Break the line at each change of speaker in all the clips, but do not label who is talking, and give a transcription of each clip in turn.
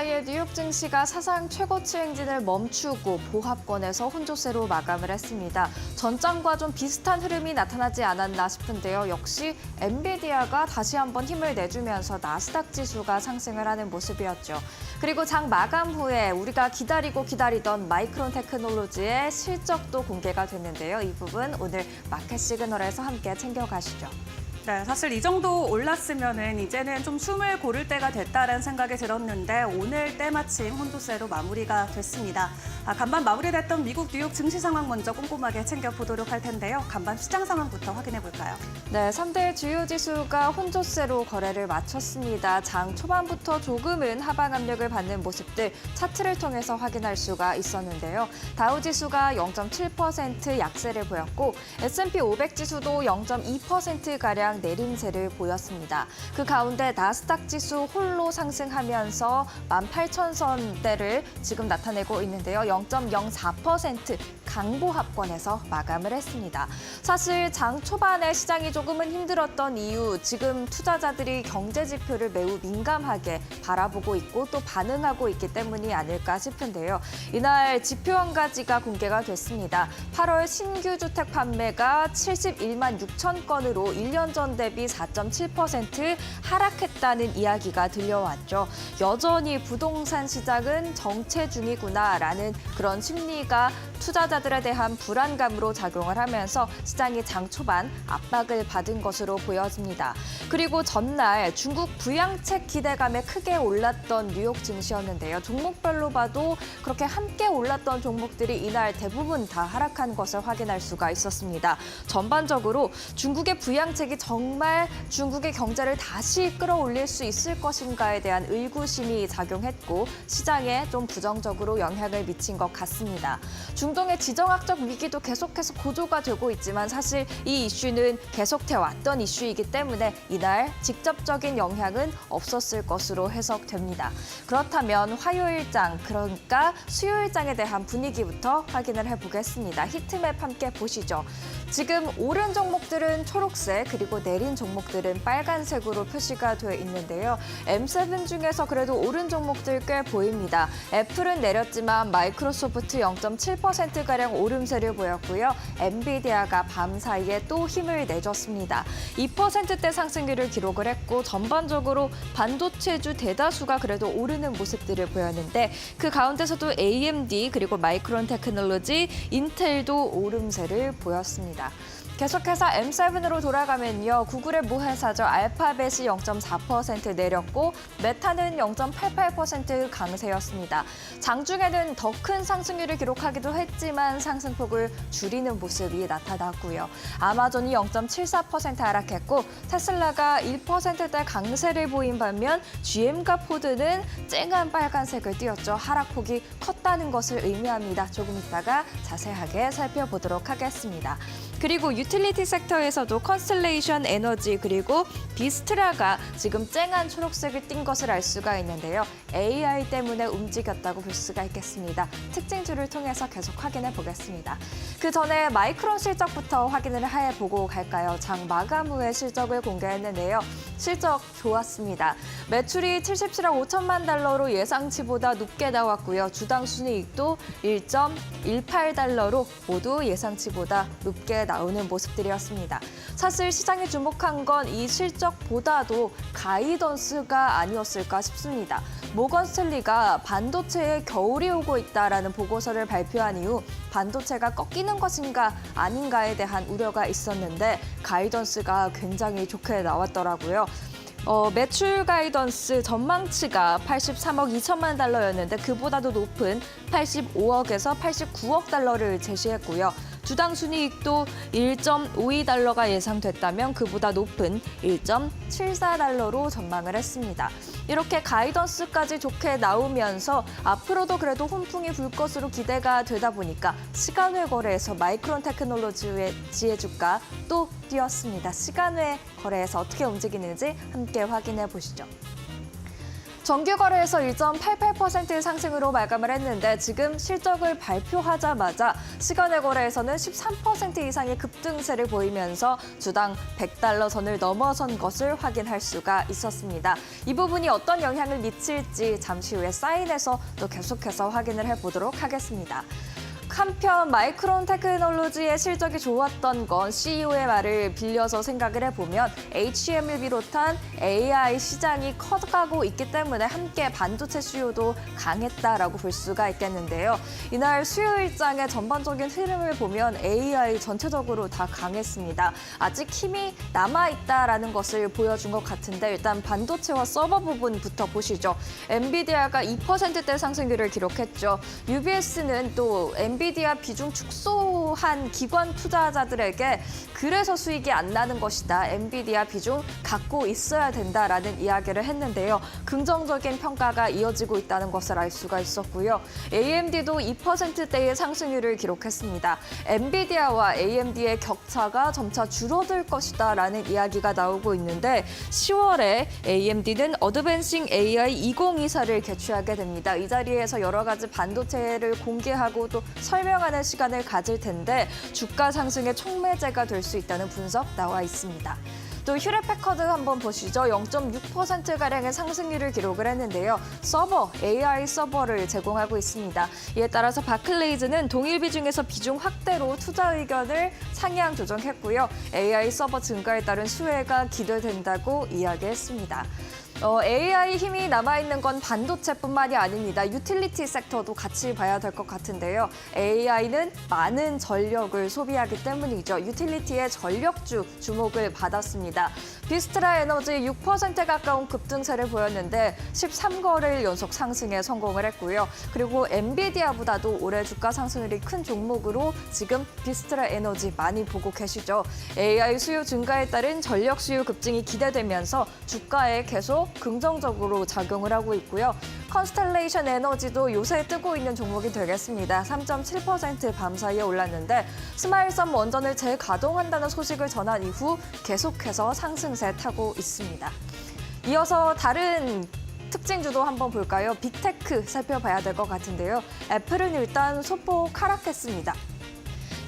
사이에 뉴욕 증시가 사상 최고치 행진을 멈추고 보합권에서 혼조세로 마감을 했습니다. 전장과 좀 비슷한 흐름이 나타나지 않았나 싶은데요. 역시 엔비디아가 다시 한번 힘을 내주면서 나스닥 지수가 상승을 하는 모습이었죠. 그리고 장 마감 후에 우리가 기다리던 마이크론 테크놀로지의 실적도 공개가 됐는데요. 이 부분 오늘 마켓 시그널에서 함께 챙겨가시죠.
네, 사실 이 정도 올랐으면은 이제는 좀 숨을 고를 때가 됐다라는 생각이 들었는데 오늘 때마침 혼조세로 마무리가 됐습니다. 간밤 마무리됐던 미국 뉴욕 증시 상황 먼저 꼼꼼하게 챙겨보도록 할 텐데요. 간밤 시장 상황부터 확인해 볼까요?
네, 3대 주요 지수가 혼조세로 거래를 마쳤습니다. 장 초반부터 조금은 하방 압력을 받는 모습들 차트를 통해서 확인할 수가 있었는데요. 다우 지수가 0.7% 약세를 보였고 S&P 500 지수도 0.2%가량 내림세를 보였습니다. 그 가운데 나스닥 지수 홀로 상승하면서 18,000선대를 지금 나타내고 있는데요. 0.04% 강보합권에서 마감을 했습니다. 사실 장 초반에 시장이 조금은 힘들었던 이유, 지금 투자자들이 경제 지표를 매우 민감하게 바라보고 있고 또 반응하고 있기 때문이 아닐까 싶은데요. 이날 지표 한 가지가 공개가 됐습니다. 8월 신규 주택 판매가 71만 6천 건으로 1년 전 대비 4.7% 하락했다는 이야기가 들려왔죠. 여전히 부동산 시장은 정체 중이구나라는 그런 심리가 투자자들에 대한 불안감으로 작용을 하면서 시장이 장 초반 압박을 받은 것으로 보여집니다. 그리고 전날 중국 부양책 기대감에 크게 올랐던 뉴욕 증시였는데요. 종목별로 봐도 그렇게 함께 올랐던 종목들이 이날 대부분 다 하락한 것을 확인할 수가 있었습니다. 전반적으로 중국의 부양책이 정말 중국의 경제를 다시 끌어올릴 수 있을 것인가에 대한 의구심이 작용했고 시장에 좀 부정적으로 영향을 미친 것 같습니다. 중동의 지정학적 위기도 계속해서 고조가 되고 있지만 사실 이 이슈는 계속돼 왔던 이슈이기 때문에 이날 직접적인 영향은 없었을 것으로 해석됩니다. 그렇다면 화요일장, 그러니까 수요일장에 대한 분위기부터 확인을 해보겠습니다. 히트맵 함께 보시죠. 지금 오른 종목들은 초록색, 그리고 내린 종목들은 빨간색으로 표시가 되어 있는데요. M7 중에서 그래도 오른 종목들 꽤 보입니다. 애플은 내렸지만 마이크로소프트 0.7%가량 오름세를 보였고요. 엔비디아가 밤 사이에 또 힘을 내줬습니다. 2%대 상승률을 기록을 했고 전반적으로 반도체주 대다수가 그래도 오르는 모습들을 보였는데 그 가운데서도 AMD 그리고 마이크론 테크놀로지, 인텔도 오름세를 보였습니다. 계속해서 M7으로 돌아가면요. 구글의 모회사죠. 알파벳이 0.4% 내렸고 메타는 0.88% 강세였습니다. 장중에는 더 큰 상승률을 기록하기도 했지만 상승폭을 줄이는 모습이 나타났고요. 아마존이 0.74% 하락했고 테슬라가 1%대 강세를 보인 반면 GM과 포드는 쨍한 빨간색을 띄었죠. 하락폭이 컸다는 것을 의미합니다. 조금 이따가 자세하게 살펴보도록 하겠습니다. 그리고 유틸리티 섹터에서도 컨스텔레이션 에너지 그리고 비스트라가 지금 쨍한 초록색을 띈 것을 알 수가 있는데요. AI 때문에 움직였다고 볼 수가 있겠습니다. 특징주를 통해서 계속 확인해 보겠습니다. 그 전에 마이크론 실적부터 확인을 해보고 갈까요? 장 마감 후에 실적을 공개했는데요. 실적 좋았습니다. 매출이 77억 5천만 달러로 예상치보다 높게 나왔고요. 주당 순이익도 1.18달러로 모두 예상치보다 높게 나오는 모습들이었습니다. 사실 시장이 주목한 건 이 실적보다도 가이던스가 아니었을까 싶습니다. 모건 스탠리가 반도체에 겨울이 오고 있다라는 보고서를 발표한 이후 반도체가 꺾이는 것인가 아닌가에 대한 우려가 있었는데 가이던스가 굉장히 좋게 나왔더라고요. 매출 가이던스 전망치가 83억 2천만 달러였는데 그보다도 높은 85억에서 89억 달러를 제시했고요. 주당 순이익도 1.52달러가 예상됐다면 그보다 높은 1.74달러로 전망을 했습니다. 이렇게 가이던스까지 좋게 나오면서 앞으로도 그래도 훈풍이 불 것으로 기대가 되다 보니까 시간외 거래에서 마이크론 테크놀로지의 주가 또 뛰었습니다. 시간외 거래에서 어떻게 움직이는지 함께 확인해 보시죠. 정규 거래에서 1.88% 상승으로 마감을 했는데 지금 실적을 발표하자마자 시간의 거래에서는 13% 이상의 급등세를 보이면서 주당 $100 선을 넘어선 것을 확인할 수가 있었습니다. 이 부분이 어떤 영향을 미칠지 잠시 후에 사인에서 또 계속해서 확인을 해보도록 하겠습니다. 한편 마이크론 테크놀로지의 실적이 좋았던 건 CEO의 말을 빌려서 생각을 해보면 HCM을 비롯한 AI 시장이 커가고 있기 때문에 함께 반도체 수요도 강했다라고 볼 수가 있겠는데요. 이날 수요 일정의 전반적인 흐름을 보면 AI 전체적으로 다 강했습니다. 아직 힘이 남아있다라는 것을 보여준 것 같은데 일단 반도체와 서버 부분부터 보시죠. 엔비디아가 2%대 상승률을 기록했죠. UBS는 또 엔비디아 비중 축소한 기관 투자자들에게 그래서 수익이 안 나는 것이다. 엔비디아 비중 갖고 있어야 된다라는 이야기를 했는데요. 긍정적인 평가가 이어지고 있다는 것을 알 수가 있었고요. AMD도 2%대의 상승률을 기록했습니다. 엔비디아와 AMD의 격차가 점차 줄어들 것이다라는 이야기가 나오고 있는데 10월에 AMD는 어드밴싱 AI 2024를 개최하게 됩니다. 이 자리에서 여러 가지 반도체를 공개하고 또 설명하는 시간을 가질 텐데 주가 상승의 촉매제가 될 수 있다는 분석 나와 있습니다. 또 휴렛패커드 한번 보시죠. 0.6%가량의 상승률을 기록을 했는데요. 서버, AI 서버를 제공하고 있습니다. 이에 따라서 바클레이즈는 동일 비중에서 비중 확대로 투자 의견을 상향 조정했고요. AI 서버 증가에 따른 수혜가 기대된다고 이야기했습니다. AI 힘이 남아있는 건 반도체뿐만이 아닙니다. 유틸리티 섹터도 같이 봐야 될 것 같은데요. AI는 많은 전력을 소비하기 때문이죠. 유틸리티의 전력주 주목을 받았습니다. 비스트라 에너지 6% 가까운 급등세를 보였는데 13거래일 연속 상승에 성공을 했고요. 그리고 엔비디아보다도 올해 주가 상승률이 큰 종목으로 지금 비스트라 에너지 많이 보고 계시죠. AI 수요 증가에 따른 전력 수요 급증이 기대되면서 주가에 계속 긍정적으로 작용을 하고 있고요. 컨스텔레이션 에너지도 요새 뜨고 있는 종목이 되겠습니다. 3.7% 밤사이에 올랐는데 스마일섬 원전을 재가동한다는 소식을 전한 이후 계속해서 상승세 타고 있습니다. 이어서 다른 특징주도 한번 볼까요? 빅테크 살펴봐야 될 것 같은데요. 애플은 일단 소폭 하락했습니다.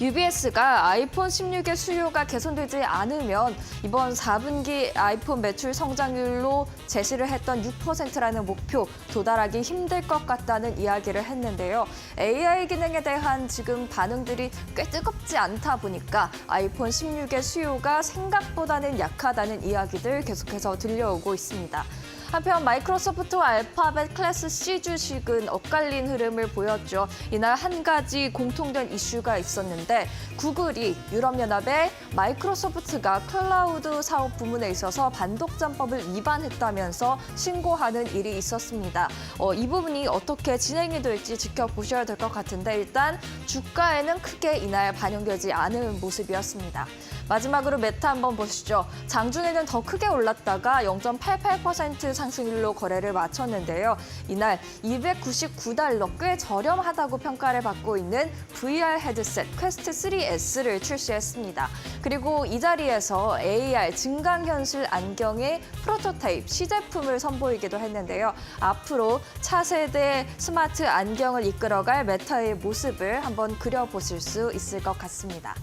UBS가 아이폰 16의 수요가 개선되지 않으면 이번 4분기 아이폰 매출 성장률로 제시를 했던 6%라는 목표 도달하기 힘들 것 같다는 이야기를 했는데요. AI 기능에 대한 지금 반응들이 꽤 뜨겁지 않다 보니까 아이폰 16의 수요가 생각보다는 약하다는 이야기들 계속해서 들려오고 있습니다. 한편 마이크로소프트와 알파벳 클래스 C 주식은 엇갈린 흐름을 보였죠. 이날 한 가지 공통된 이슈가 있었는데 구글이 유럽연합에 마이크로소프트가 클라우드 사업 부문에 있어서 반독점법을 위반했다면서 신고하는 일이 있었습니다. 이 부분이 어떻게 진행이 될지 지켜보셔야 될 것 같은데 일단 주가에는 크게 이날 반영되지 않은 모습이었습니다. 마지막으로 메타 한번 보시죠. 장중에는 더 크게 올랐다가 0.88% 상승률로 거래를 마쳤는데요. 이날 $299 꽤 저렴하다고 평가를 받고 있는 VR 헤드셋 퀘스트 3S를 출시했습니다. 그리고 이 자리에서 AR 증강현실 안경의 프로토타입 시제품을 선보이기도 했는데요. 앞으로 차세대 스마트 안경을 이끌어갈 메타의 모습을 한번 그려보실 수 있을 것 같습니다.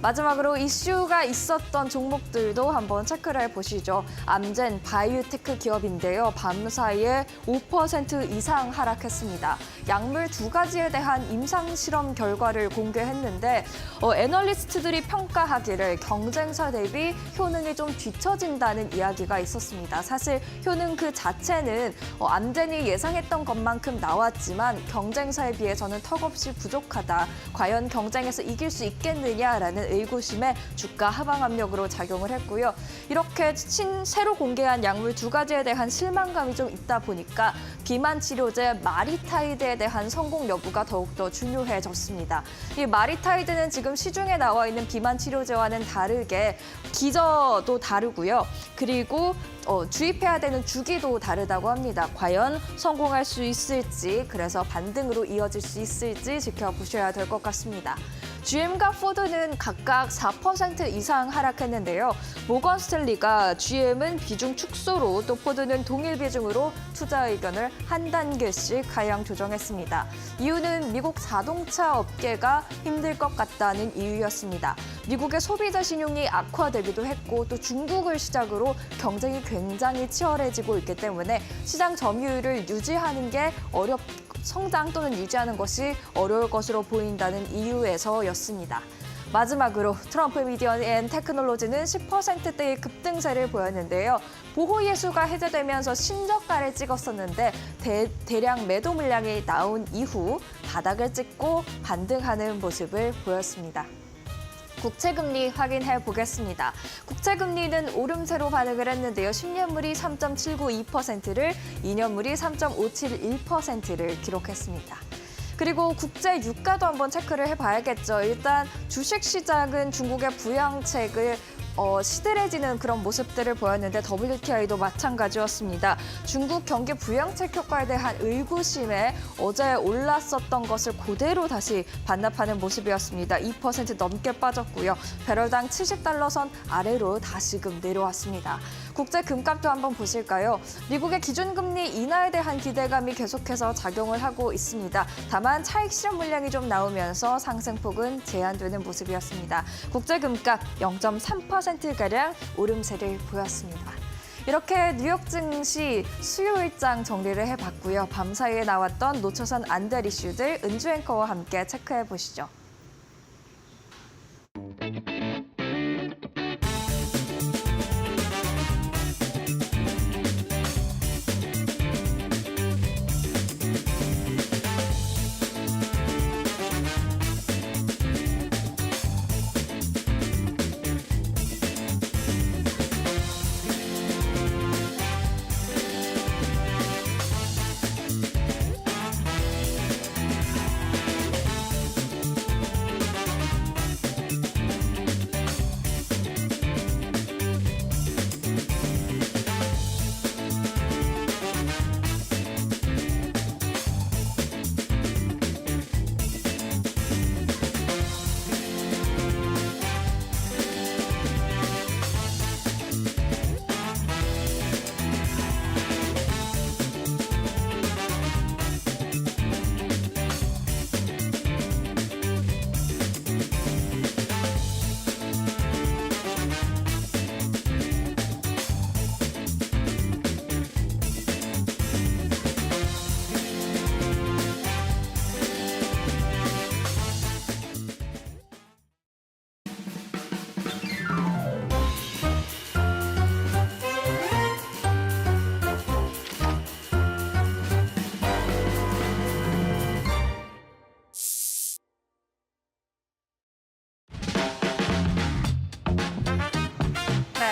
마지막으로 이슈가 있었던 종목들도 한번 체크를 해보시죠. 암젠 바이오테크 기업인데요. 밤 사이에 5% 이상 하락했습니다. 약물 2가지에 대한 임상실험 결과를 공개했는데 애널리스트들이 평가하기를 경쟁사 대비 효능이 좀 뒤처진다는 이야기가 있었습니다. 사실 효능 그 자체는 암젠이 예상했던 것만큼 나왔지만 경쟁사에 비해서는 턱없이 부족하다. 과연 경쟁에서 이길 수 있겠느냐라는 의구심에 주가 하방 압력으로 작용을 했고요. 이렇게 새로 공개한 약물 2가지에 대한 실망감이 좀 있다 보니까 비만 치료제 마리타이드에 대한 성공 여부가 더욱더 중요해졌습니다. 이 마리타이드는 지금 시중에 나와 있는 비만 치료제와는 다르게 기저도 다르고요. 그리고 주입해야 되는 주기도 다르다고 합니다. 과연 성공할 수 있을지, 그래서 반등으로 이어질 수 있을지 지켜보셔야 될 것 같습니다. GM과 포드는 각각 4% 이상 하락했는데요. 모건 스탠리가 GM은 비중 축소로 또 포드는 동일 비중으로 투자 의견을 한 단계씩 하향 조정했습니다. 이유는 미국 자동차 업계가 힘들 것 같다는 이유였습니다. 미국의 소비자 신용이 악화되기도 했고 또 중국을 시작으로 경쟁이 굉장히 치열해지고 있기 때문에 시장 점유율을 유지하는 게 성장 또는 유지하는 것이 어려울 것으로 보인다는 이유에서였습니다. 마지막으로 트럼프 미디어 앤 테크놀로지는 10%대의 급등세를 보였는데요. 보호 예수가 해제되면서 신저가를 찍었었는데 대량 매도 물량이 나온 이후 바닥을 찍고 반등하는 모습을 보였습니다. 국채금리 확인해 보겠습니다. 국채금리는 오름세로 반응을 했는데요. 10년물이 3.792%를, 2년물이 3.571%를 기록했습니다. 그리고 국제 유가도 한번 체크를 해봐야겠죠. 일단 주식시장은 중국의 부양책을 시들해지는 그런 모습들을 보였는데 WTI도 마찬가지였습니다. 중국 경기 부양책 효과에 대한 의구심에 어제 올랐었던 것을 그대로 다시 반납하는 모습이었습니다. 2% 넘게 빠졌고요. 배럴당 70달러 선 아래로 다시금 내려왔습니다. 국제 금값도 한번 보실까요? 미국의 기준금리 인하에 대한 기대감이 계속해서 작용을 하고 있습니다. 다만 차익 실현 물량이 좀 나오면서 상승폭은 제한되는 모습이었습니다. 국제 금값 0.3%가량 오름세를 보였습니다. 이렇게 뉴욕 증시 수요일장 정리를 해봤고요. 밤사이에 나왔던 놓쳐선 안 될 이슈들 은주 앵커와 함께 체크해 보시죠.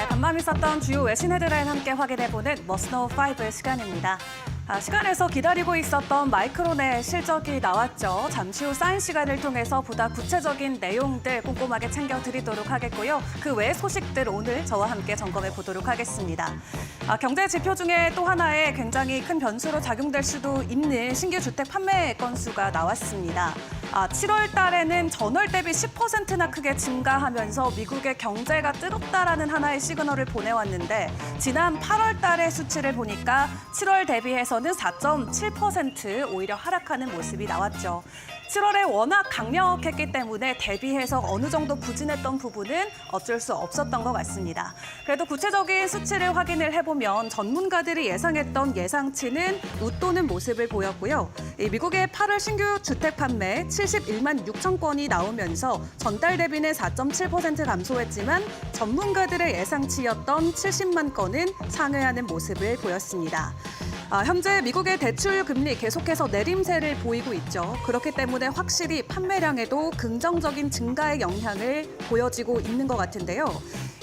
간밤 있었던 주요 외신 헤드라인 함께 확인해보는 머스노우 5의 시간입니다. 시간에서 기다리고 있었던 마이크론의 실적이 나왔죠. 잠시 후 사인 시간을 통해서 보다 구체적인 내용들 꼼꼼하게 챙겨드리도록 하겠고요. 그 외의 소식들 오늘 저와 함께 점검해 보도록 하겠습니다. 경제 지표 중에 또 하나의 굉장히 큰 변수로 작용될 수도 있는 신규 주택 판매 건수가 나왔습니다. 7월 달에는 전월 대비 10%나 크게 증가하면서 미국의 경제가 뜨겁다라는 하나의 시그널을 보내왔는데 지난 8월 달의 수치를 보니까 7월 대비해서는 4.7% 오히려 하락하는 모습이 나왔죠. 7월에 워낙 강력했기 때문에 대비해서 어느 정도 부진했던 부분은 어쩔 수 없었던 것 같습니다. 그래도 구체적인 수치를 확인을 해보면 전문가들이 예상했던 예상치는 웃도는 모습을 보였고요. 미국의 8월 신규 주택 판매 71만 6천 건이 나오면서 전달 대비는 4.7% 감소했지만 전문가들의 예상치였던 70만 건은 상회하는 모습을 보였습니다. 현재 미국의 대출 금리 계속해서 내림세를 보이고 있죠. 그렇기 때문에 확실히 판매량에도 긍정적인 증가의 영향을 보여지고 있는 것 같은데요.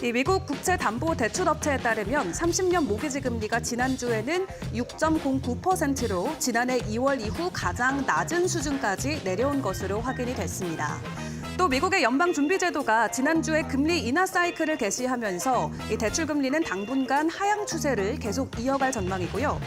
이 미국 국채담보대출업체에 따르면 30년 모기지 금리가 지난주에는 6.09%로 지난해 2월 이후 가장 낮은 수준까지 내려온 것으로 확인이 됐습니다. 또 미국의 연방준비제도가 지난주에 금리 인하 사이클을 개시하면서 이 대출 금리는 당분간 하향 추세를 계속 이어갈 전망이고요.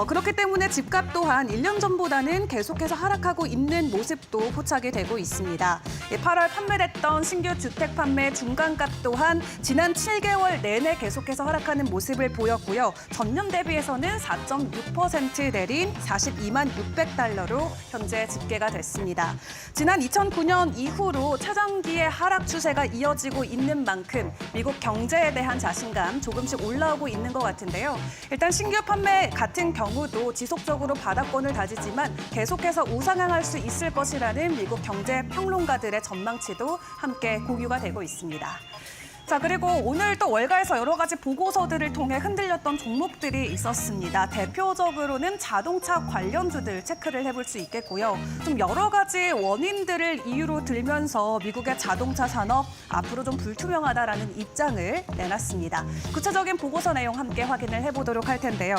그렇기 때문에 집값 또한 1년 전보다는 계속해서 하락하고 있는 모습도 포착이 되고 있습니다. 8월 판매됐던 신규 주택 판매 중간값 또한 지난 7개월 내내 계속해서 하락하는 모습을 보였고요. 전년 대비해서는 4.6% 내린 42만 600달러로 현재 집계가 됐습니다. 지난 2009년 이후로 최장기의 하락 추세가 이어지고 있는 만큼 미국 경제에 대한 자신감 조금씩 올라오고 있는 것 같은데요. 일단 신규 판매 같은 경우도 지속적으로 바닥권을 다지지만 계속해서 우상향할 수 있을 것이라는 미국 경제 평론가들의 전망치도 함께 공유가 되고 있습니다. 자, 그리고 오늘 또 월가에서 여러 가지 보고서들을 통해 흔들렸던 종목들이 있었습니다. 대표적으로는 자동차 관련주들 체크를 해볼 수 있겠고요. 좀 여러 가지 원인들을 이유로 들면서 미국의 자동차 산업 앞으로 좀 불투명하다라는 입장을 내놨습니다. 구체적인 보고서 내용 함께 확인을 해보도록 할 텐데요.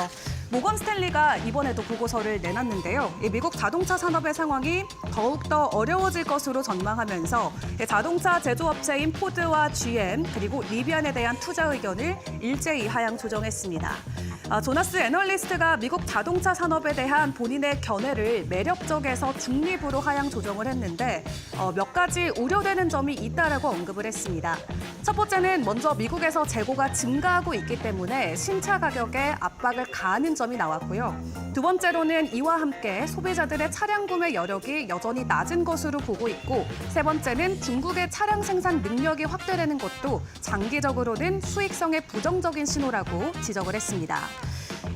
모건 스탠리가 이번에도 보고서를 내놨는데요. 미국 자동차 산업의 상황이 더욱더 어려워질 것으로 전망하면서 자동차 제조업체인 포드와 GM 그리고 리비안에 대한 투자 의견을 일제히 하향 조정했습니다. 조나스 애널리스트가 미국 자동차 산업에 대한 본인의 견해를 매력적에서 중립으로 하향 조정을 했는데 몇 가지 우려되는 점이 있다라고 언급을 했습니다. 첫 번째는 먼저 미국에서 재고가 증가하고 있기 때문에 신차 가격에 압박을 가하는 점이 나왔고요. 두 번째로는 이와 함께 소비자들의 차량 구매 여력이 여전히 낮은 것으로 보고 있고 세 번째는 중국의 차량 생산 능력이 확대되는 것도 장기적으로는 수익성에 부정적인 신호라고 지적을 했습니다.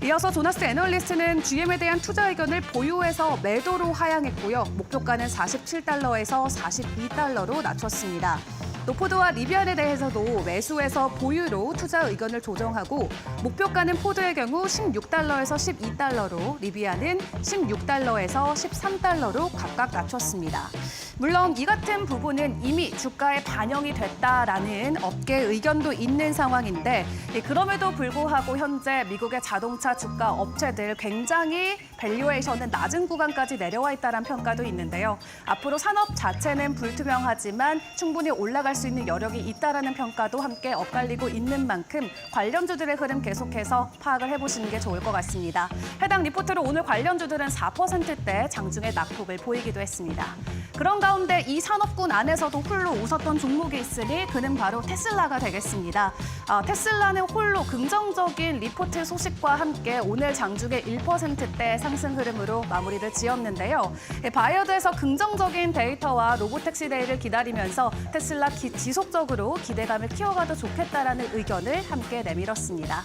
이어서 조나스 애널리스트는 GM에 대한 투자 의견을 보유해서 매도로 하향했고요. 목표가는 47달러에서 42달러로 낮췄습니다. 또 포드와 리비안에 대해서도 매수해서 보유로 투자 의견을 조정하고 목표가는 포드의 경우 16달러에서 12달러로 리비안은 16달러에서 13달러로 각각 낮췄습니다. 물론 이 같은 부분은 이미 주가에 반영이 됐다라는 업계 의견도 있는 상황인데 그럼에도 불구하고 현재 미국의 자동차 주가 업체들 굉장히 밸류에이션은 낮은 구간까지 내려와 있다는 평가도 있는데요. 앞으로 산업 자체는 불투명하지만 충분히 올라갈 수 있는 여력이 있다라는 평가도 함께 엇갈리고 있는 만큼 관련주들의 흐름 계속해서 파악을 해보시는 게 좋을 것 같습니다. 해당 리포트로 오늘 관련주들은 4%대 장중의 낙폭을 보이기도 했습니다. 그런 가운데 이 산업군 안에서도 홀로 웃었던 종목이 있으니 그는 바로 테슬라가 되겠습니다. 테슬라는 홀로 긍정적인 리포트 소식과 함께 오늘 장중의 1%대 상승 흐름으로 마무리를 지었는데요. 바이어드에서 긍정적인 데이터와 로보택시 데이를 기다리면서 테슬라 지속적으로 기대감을 키워가도 좋겠다라는 의견을 함께 내밀었습니다.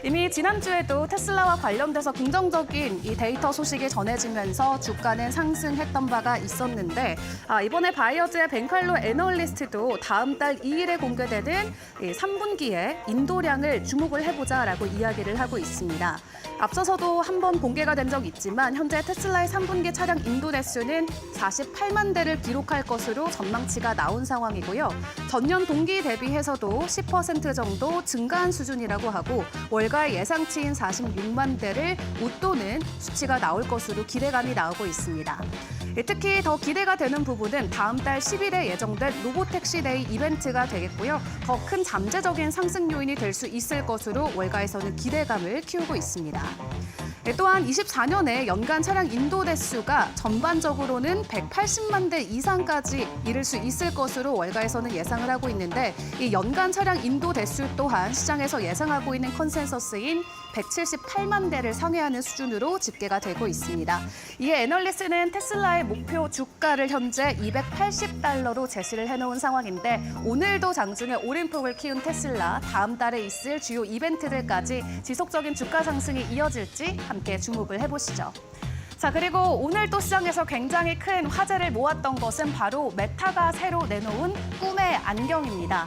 이미 지난주에도 테슬라와 관련돼서 긍정적인 이 데이터 소식이 전해지면서 주가는 상승했던 바가 있었는데 이번에 바이어즈의 벤칼로 애널리스트도 다음 달 2일에 공개되는 3분기에 인도량을 주목을 해보자라고 이야기를 하고 있습니다. 앞서서도 한번 공개가 된 적 있지만 현재 테슬라의 3분기 차량 인도 대수는 48만 대를 기록할 것으로 전망치가 나온 상황이고요. 전년 동기 대비해서도 10% 정도 증가한 수준이라고 하고 월가의 예상치인 46만 대를 웃도는 수치가 나올 것으로 기대감이 나오고 있습니다. 특히 더 기대가 되는 부분은 다음 달 10일에 예정된 로보택시 데이 이벤트가 되겠고요. 더 큰 잠재적인 상승 요인이 될 수 있을 것으로 월가에서는 기대감을 키우고 있습니다. 또한 24년에 연간 차량 인도 대수가 전반적으로는 180만 대 이상까지 이를 수 있을 것으로 월가에서는 예상을 하고 있는데 이 연간 차량 인도 대수 또한 시장에서 예상하고 있는 컨센서스인 178만 대를 상회하는 수준으로 집계가 되고 있습니다. 이에 애널리스트는 테슬라의 목표 주가를 현재 280달러로 제시를 해놓은 상황인데 오늘도 장중에 오름폭을 키운 테슬라 다음 달에 있을 주요 이벤트들까지 지속적인 주가 상승이 이어질지 함께 주목을 해보시죠. 자, 그리고 오늘 또 시장에서 굉장히 큰 화제를 모았던 것은 바로 메타가 새로 내놓은 꿈의 안경입니다.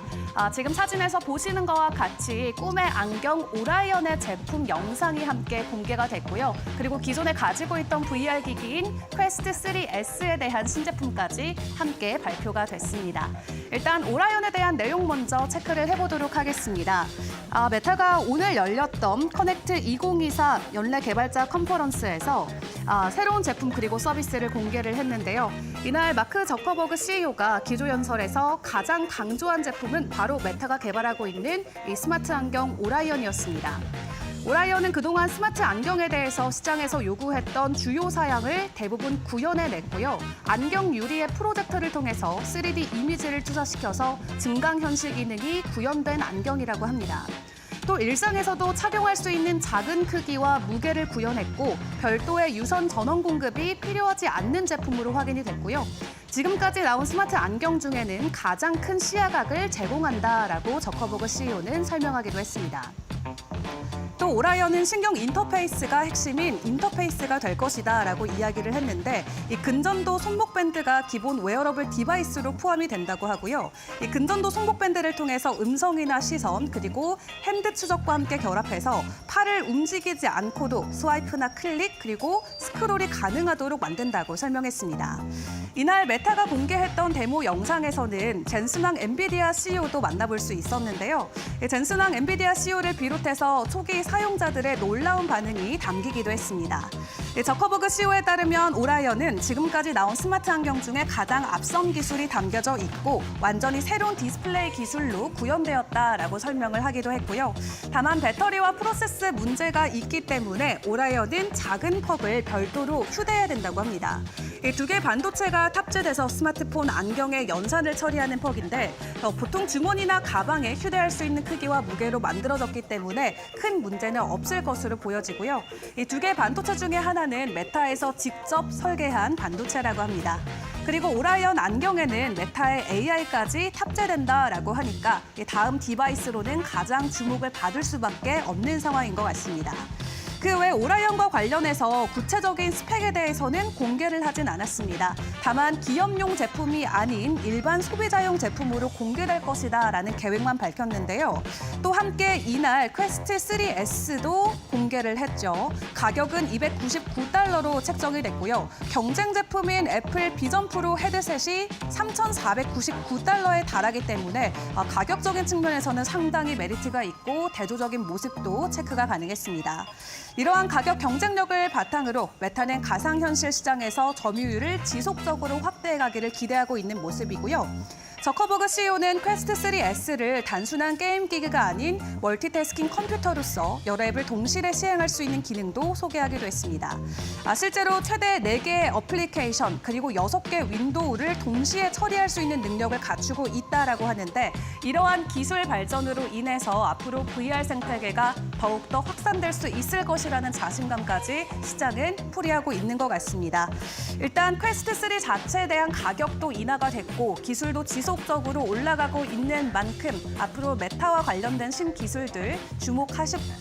지금 사진에서 보시는 것과 같이 꿈의 안경 오라이언의 제품 영상이 함께 공개가 됐고요. 그리고 기존에 가지고 있던 VR 기기인 퀘스트 3S에 대한 신제품까지 함께 발표가 됐습니다. 일단 오라이언에 대한 내용 먼저 체크를 해보도록 하겠습니다. 메타가 오늘 열렸던 커넥트 2024 연례 개발자 컨퍼런스에서 새로운 제품 그리고 서비스를 공개를 했는데요. 이날 마크 저커버그 CEO가 기조연설에서 가장 강조한 제품은 바로 메타가 개발하고 있는 이 스마트 안경 오라이언이었습니다. 오라이언은 그동안 스마트 안경에 대해서 시장에서 요구했던 주요 사양을 대부분 구현해냈고요. 안경 유리의 프로젝터를 통해서 3D 이미지를 투사시켜서 증강현실 기능이 구현된 안경이라고 합니다. 또 일상에서도 착용할 수 있는 작은 크기와 무게를 구현했고 별도의 유선 전원 공급이 필요하지 않는 제품으로 확인이 됐고요. 지금까지 나온 스마트 안경 중에는 가장 큰 시야각을 제공한다라고 저커버그 CEO는 설명하기도 했습니다. 또 오라이언은 신경 인터페이스가 핵심인 인터페이스가 될 것이다라고 이야기를 했는데 이 근전도 손목 밴드가 기본 웨어러블 디바이스로 포함이 된다고 하고요. 이 근전도 손목 밴드를 통해서 음성이나 시선 그리고 핸드 추적과 함께 결합해서 팔을 움직이지 않고도 스와이프나 클릭 그리고 스크롤이 가능하도록 만든다고 설명했습니다. 이날 메타가 공개했던 데모 영상에서는 젠슨왕 엔비디아 CEO도 만나볼 수 있었는데요. 젠슨왕 엔비디아 CEO를 비롯해서 초기 사용자들의 놀라운 반응이 담기기도 했습니다. 저커버그 CEO에 따르면 오라이언은 지금까지 나온 스마트 안경 중에 가장 앞선 기술이 담겨져 있고 완전히 새로운 디스플레이 기술로 구현되었다라고 설명을 하기도 했고요. 다만 배터리와 프로세스 문제가 있기 때문에 오라이언은 작은 퍽을 별도로 휴대해야 된다고 합니다. 이 두 개 반도체가 탑재돼서 스마트폰 안경의 연산을 처리하는 퍽인데 보통 주머니나 가방에 휴대할 수 있는 크기와 무게로 만들어졌기 때문에 큰 문제는 없을 것으로 보여지고요. 이 두 개 반도체 중에 하나는 메타에서 직접 설계한 반도체라고 합니다. 그리고 오라이언 안경에는 메타의 AI까지 탑재된다라고 하니까 다음 디바이스로는 가장 주목을 받을 수밖에 없는 상황인 것 같습니다. 그 외 오라이언과 관련해서 구체적인 스펙에 대해서는 공개를 하진 않았습니다. 다만 기업용 제품이 아닌 일반 소비자용 제품으로 공개될 것이다라는 계획만 밝혔는데요. 또 함께 이날 퀘스트 3S도 공개를 했죠. 가격은 $299로 책정이 됐고요. 경쟁 제품인 애플 비전 프로 헤드셋이 $3,499에 달하기 때문에 가격적인 측면에서는 상당히 메리트가 있고 대조적인 모습도 체크가 가능했습니다. 이러한 가격 경쟁력을 바탕으로 메타는 가상현실 시장에서 점유율을 지속적으로 확대해가기를 기대하고 있는 모습이고요. 저커버그 CEO는 퀘스트 3S를 단순한 게임 기기가 아닌 멀티태스킹 컴퓨터로서 여러 앱을 동시에 시행할 수 있는 기능도 소개하기도 했습니다. 실제로 최대 4개의 어플리케이션 그리고 6개 윈도우를 동시에 처리할 수 있는 능력을 갖추고 있다라고 하는데 이러한 기술 발전으로 인해서 앞으로 VR 생태계가 더욱더 확산될 수 있을 것이라는 자신감까지 시장은 풀이하고 있는 것 같습니다. 일단 퀘스트 3 자체에 대한 가격도 인하가 됐고 기술도 지속적으로 올라가고 있는 만큼 앞으로 메타와 관련된 신기술들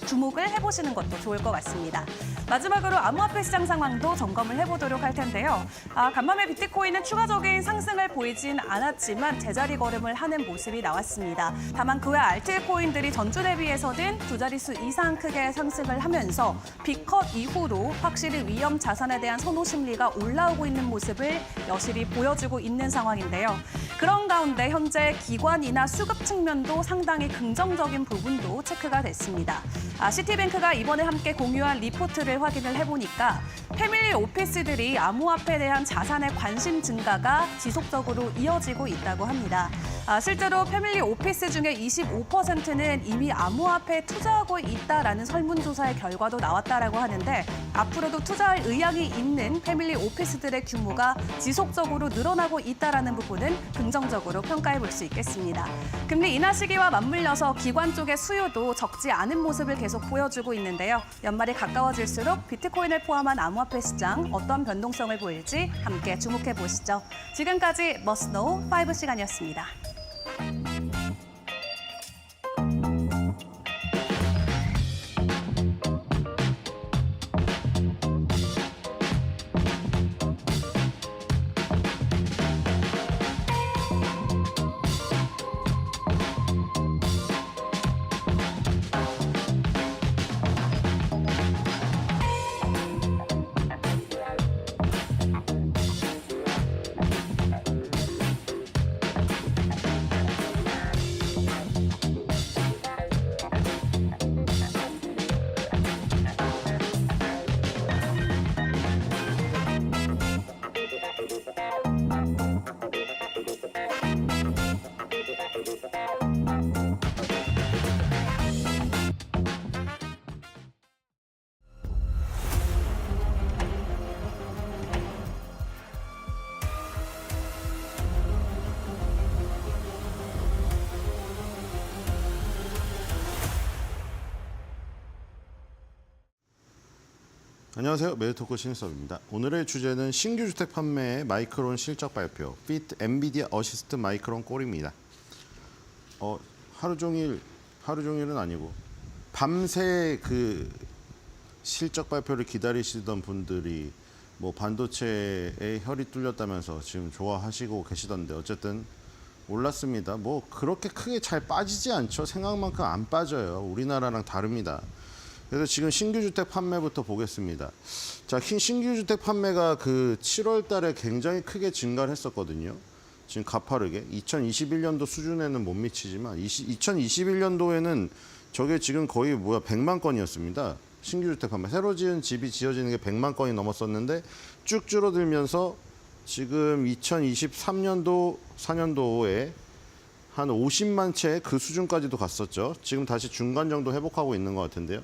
주목을 해보시는 것도 좋을 것 같습니다. 마지막으로 암호화폐 시장 상황도 점검을 해보도록 할 텐데요. 간밤에 비트코인은 추가적인 상승을 보이진 않았지만 제자리 걸음을 하는 모습이 나왔습니다. 다만 그 외 알트코인들이 전주 대비해서는 두 자릿수 이상 크게 상승을 하면서 빅컷 이후로 확실히 위험 자산에 대한 선호 심리가 올라오고 있는 모습을 여실히 보여주고 있는 상황인데요. 그런 가운데 현재 기관이나 수급 측면도 상당히 긍정적인 부분도 체크가 됐습니다. 시티뱅크가 이번에 함께 공유한 리포트를 확인을 해보니까 패밀리 오피스들이 암호화폐에 대한 자산의 관심 증가가 지속적으로 이어지고 있다고 합니다. 실제로 패밀리 오피스 중에 25%는 이미 암호화폐에 투자하고 있다라는 설문조사의 결과도 나왔다라고 하는데 앞으로도 투자할 의향이 있는 패밀리 오피스들의 규모가 지속적으로 늘어나고 있다라는 부분은 긍정적으로 평가해 볼 수 있겠습니다. 금리 인하 시기와 맞물려서 기관 쪽의 수요도 적지 않은 모습을 계속 보여주고 있는데요. 연말이 가까워질수록 비트코인을 포함한 암호화폐 시장 어떤 변동성을 보일지 함께 주목해 보시죠. 지금까지 머스노우 5 시간이었습니다.
안녕하세요. 메디토크 신수업입니다. 오늘의 주제는 신규 주택 판매의 마이크론 실적 발표, Fit 엔비디아 어시스트 마이크론 꼴입니다. 하루 종일은 아니고 밤새 그 실적 발표를 기다리시던 분들이 뭐 반도체에 혈이 뚫렸다면서 지금 좋아하시고 계시던데 어쨌든 올랐습니다. 뭐 그렇게 크게 잘 빠지지 않죠. 생각만큼 안 빠져요. 우리나라랑 다릅니다. 그래서 지금 신규 주택 판매부터 보겠습니다. 자, 신규 주택 판매가 그 7월 달에 굉장히 크게 증가를 했었거든요. 지금 가파르게 2021년도 수준에는 못 미치지만 2021년도에는 저게 지금 거의 100만 건이었습니다. 신규 주택 판매. 새로 지은 집이 지어지는 게 100만 건이 넘었었는데 쭉 줄어들면서 지금 2023년도 4년도에 한 50만 채 그 수준까지도 갔었죠. 지금 다시 중간 정도 회복하고 있는 것 같은데요.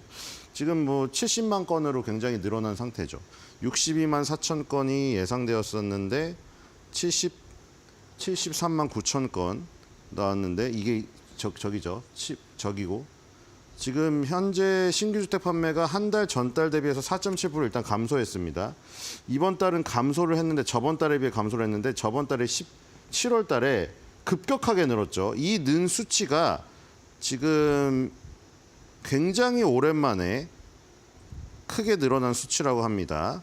지금 뭐 70만 건으로 굉장히 늘어난 상태죠. 62만 4천 건이 예상되었었는데 73만 9천 건 나왔는데 이게 저기고 지금 현재 신규 주택 판매가 한 달 전달 대비해서 4.7% 일단 감소했습니다. 이번 달은 감소를 했는데 저번 달에 비해 감소를 했는데 저번 달에 7월 달에 급격하게 늘었죠. 이 는 수치가 지금 굉장히 오랜만에 크게 늘어난 수치라고 합니다.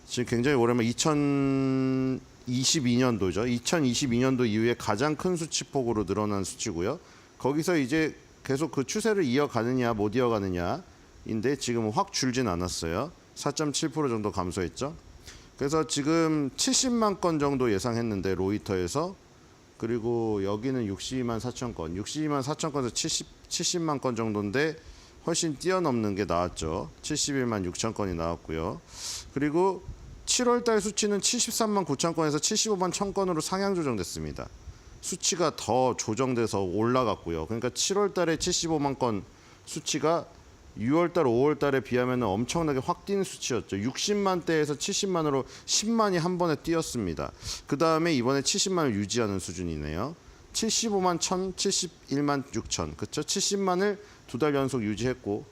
지금 굉장히 오랜만에 2022년도죠. 2022년도 이후에 가장 큰 수치폭으로 늘어난 수치고요. 거기서 이제 계속 그 추세를 이어가느냐 못 이어가느냐인데 지금 확 줄진 않았어요. 4.7% 정도 감소했죠. 그래서 지금 70만 건 정도 예상했는데 로이터에서 그리고 여기는 62만 4천 건, 62만 4천 건에서 70만 건 정도인데 훨씬 뛰어넘는 게 나왔죠. 71만 6천 건이 나왔고요. 그리고 7월 달 수치는 73만 9천 건에서 75만 1천 건으로 상향 조정됐습니다. 수치가 더 조정돼서 올라갔고요. 그러니까 7월 달에 75만 건 수치가 6월 달, 5월 달에 비하면 엄청나게 확 뛰는 수치였죠. 60만 대에서 70만으로 10만이 한 번에 뛰었습니다. 그 다음에 이번에 70만을 유지하는 수준이네요. 75만 1천, 71만 6천. 그렇죠? 70만을 두 달 연속 유지했고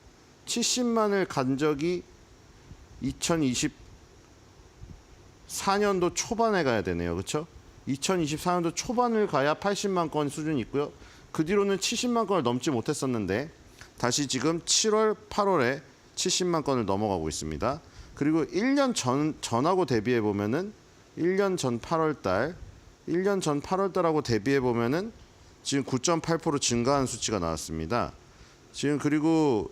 70만을 간 적이 2024년도 초반에 가야 되네요. 그렇죠? 2024년도 초반을 가야 80만 건 수준이 있고요. 그 뒤로는 70만 건을 넘지 못했었는데 다시 지금 7월, 8월에 70만 건을 넘어가고 있습니다. 그리고 1년 전하고 대비해 보면은 1년 전 8월 달하고 대비해 보면은 지금 9.8% 증가한 수치가 나왔습니다. 지금 그리고